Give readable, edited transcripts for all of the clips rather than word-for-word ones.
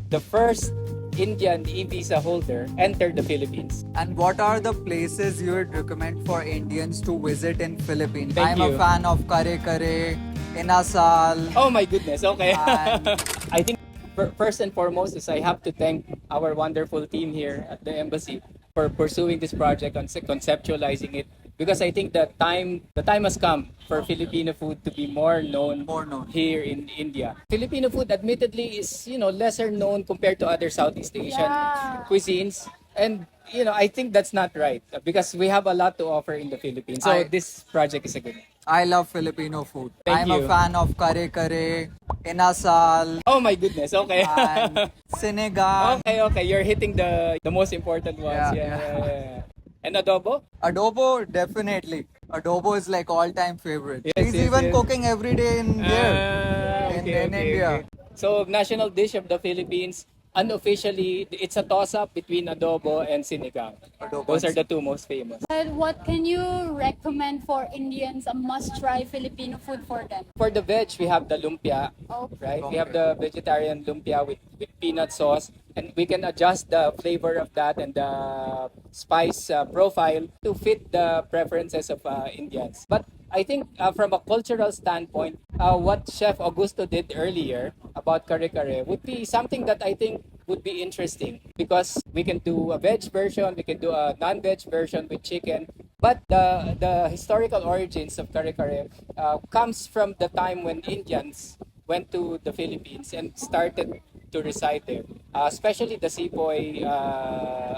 the first Indian e-visa holder entered the Philippines. And what are the places you would recommend for Indians to visit in Philippines? Thank I'm you. a fan of Kare Kare, Inasal. Oh my goodness, okay. And- I think first and foremost is I have to thank our wonderful team here at the embassy for pursuing this project and conceptualizing it, because I think the time has come for Filipino food to be more known More known. here in India. Filipino food admittedly is, lesser known compared to other Southeast Asian cuisines, and I think that's not right, because we have a lot to offer in the Philippines. So this project is a good one. I love Filipino food. Thank I'm you. a fan of Kare Kare, Inasal, Oh my goodness, okay. and Sinigang. Okay, you're hitting the most important ones. Yeah, Yeah. And adobo? Adobo, definitely. Adobo is like all-time favorite. Yes, He's yes, even yes. cooking every day in here. Okay, in India. okay. So, national dish of the Philippines, unofficially, it's a toss-up between adobo and sinigang. Adobo Those and are the two most famous. And what can you recommend for Indians, a must-try Filipino food for them? For the veg, we have the lumpia, Oh, right? We have the vegetarian lumpia with peanut sauce, and we can adjust the flavor of that and the spice profile to fit the preferences of Indians. But I think from a cultural standpoint, what Chef Augusto did earlier about kare kare would be something that I think would be interesting, because we can do a veg version, we can do a non-veg version with chicken. But the historical origins of kare kare comes from the time when Indians went to the Philippines and started to reside there, especially the Sepoy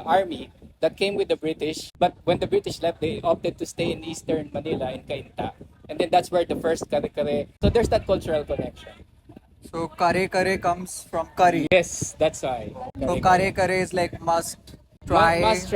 army that came with the British. But when the British left, they opted to stay in eastern Manila in Cainta. And then that's where the first kare kare. So there's that cultural connection. So Kare Kare comes from curry. Yes, that's why. So Kare Kare is like must try. Must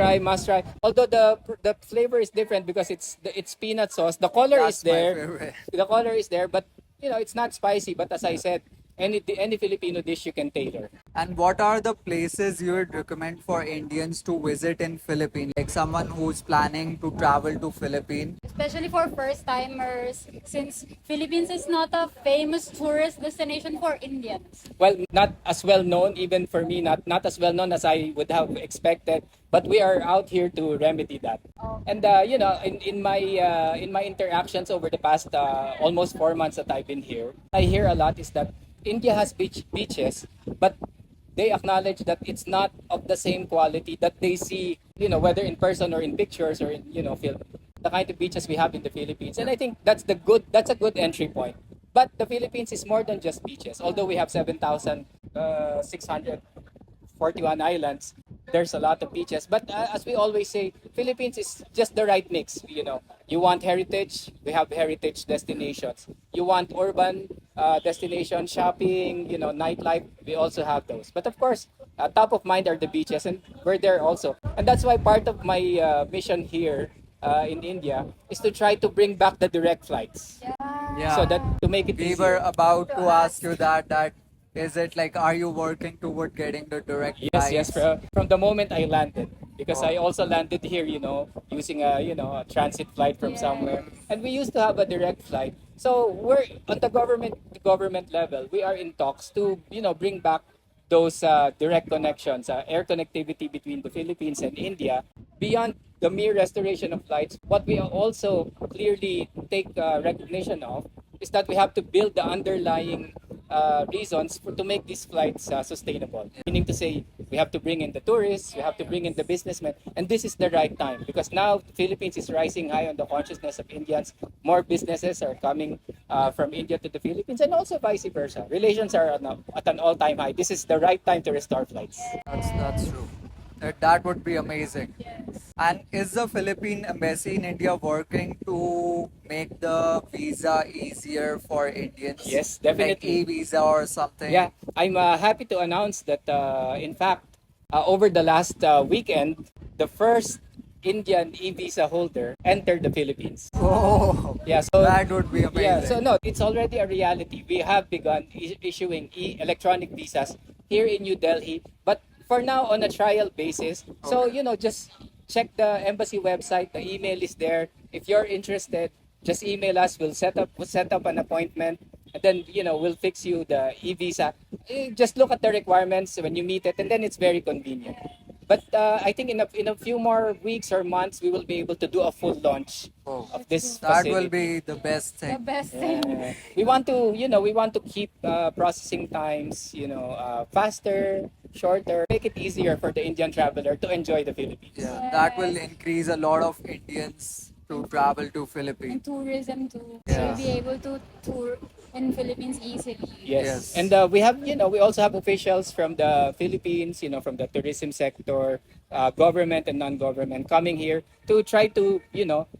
try. Although the flavor is different because it's peanut sauce. The color That's is there. my favorite. The color is there, but it's not spicy. But as I said, any Filipino dish you can tailor. And what are the places you would recommend for Indians to visit in Philippines? Like someone who's planning to travel to Philippines. especially for first-timers, since Philippines is not a famous tourist destination for Indians. Well, not as well known, even for me, not as well known as I would have expected. But we are out here to remedy that. And in my interactions over the past almost 4 months that I've been here, I hear a lot is that India has beaches, but they acknowledge that it's not of the same quality that they see, whether in person or in pictures or in, film, the kind of beaches we have in the Philippines. And I think that's a good entry point. But the Philippines is more than just beaches. Although we have 7,641 islands, there's a lot of beaches. But as we always say, Philippines is just the right mix. You want heritage, we have heritage destinations. You want urban destination, shopping, nightlife, we also have those. But of course, top of mind are the beaches, and we're there also. And that's why part of my mission here in India is to try to bring back the direct flights. Yeah. So that to make it We easier. were about to ask you that is it like, are you working toward getting the direct Yes, flights? from the moment I landed, because I also landed here, using a transit flight from somewhere, and we used to have a direct flight. So we're on the government level. We are in talks to bring back those direct connections, air connectivity between the Philippines and India, beyond the mere restoration of flights. What we also clearly take recognition of is that we have to build the underlying reasons to make these flights sustainable. Meaning to say, we have to bring in the tourists, we have to bring in the businessmen, and this is the right time, because now the Philippines is rising high on the consciousness of Indians. More businesses are coming from India to the Philippines, and also vice versa. Relations are at an all-time high. This is the right time to restore flights. That's true. That would be amazing. And is the Philippine Embassy in India working to make the visa easier for Indians? Yes, Like definitely. e-visa or something? Yeah, I'm happy to announce that, in fact, over the last weekend, the first Indian e-visa holder entered the Philippines. Oh, Yeah, so that would be amazing. yeah, so no, it's already a reality. We have begun issuing electronic visas here in New Delhi, but for now on a trial basis. So just check the embassy website. The email is there. If you're interested, just email us. We'll set up an appointment. and then we'll fix you the e-visa. Just look at the requirements when you meet it, and then it's very convenient. But I think in a few more weeks or months, we will be able to do a full launch Oh, of this that facility. will be the best The thing. best thing. We want to, keep processing times, faster, shorter, make it easier for the Indian traveler to enjoy the Philippines. Yeah, that will increase a lot of Indians to travel to And Philippines. tourism too. Yeah. You'll be able to tour in Philippines easily. Yes. Yes. And we have, we also have officials from the Philippines, from the tourism sector, government and non-government coming here to try to,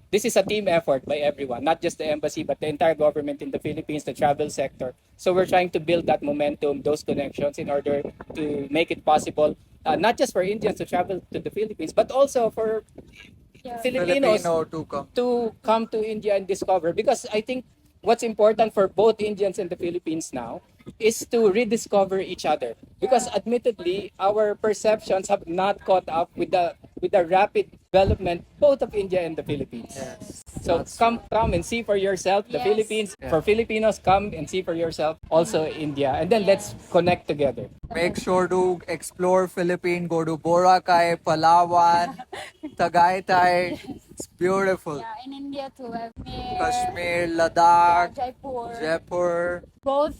this is a team effort by everyone, not just the embassy, but the entire government in the Philippines, the travel sector. So we're trying to build that momentum, those connections in order to make it possible, not just for Indians to travel to the Philippines, but also for Yeah. Filipinos Filipino to come. to come to India and discover, because I think what's important for both Indians and the Philippines now is to rediscover each other, because admittedly our perceptions have not caught up with the rapid development both of India and the Philippines. Yes. So That's come and see for yourself the Yes. Philippines. Yeah. For Filipinos, come and see for yourself also India, and then let's connect together. Make sure to explore Philippines. Go to Boracay, Palawan, Tagaytay. It's beautiful. Yeah, in India too. Kashmir, Ladakh, Jaipur. Jaipur. Both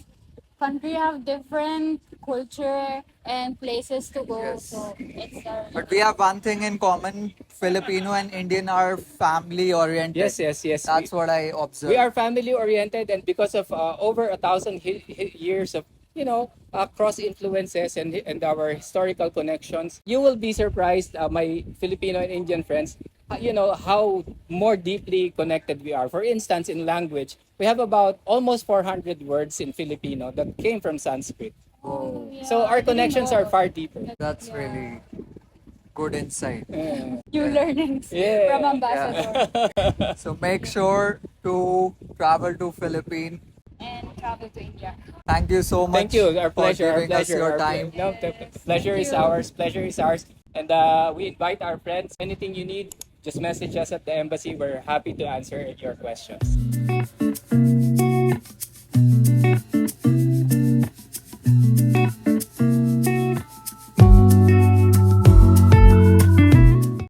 country have different culture and places to go. Yes. So it's a But we have one thing in common: Filipino and Indian are family oriented. Yes. That's what I observed. We are family oriented, and because of over 1,000 years of cross influences and our historical connections, you will be surprised, my Filipino and Indian friends, how more deeply connected we are. For instance, in language, we have about almost 400 words in Filipino that came from Sanskrit. Oh, yeah, So I our didn't connections know. are far deeper. that's Yeah. really good insight. New learnings Yeah. from Ambassador So make sure to travel to Philippines. and travel to India. Thank you so much Thank you. Our pleasure. for Our giving us pleasure. your Our time. No, the pleasure is Thank you. ours. Pleasure is ours. And we invite our friends. Anything you need, just message us at the embassy. We're happy to answer your questions.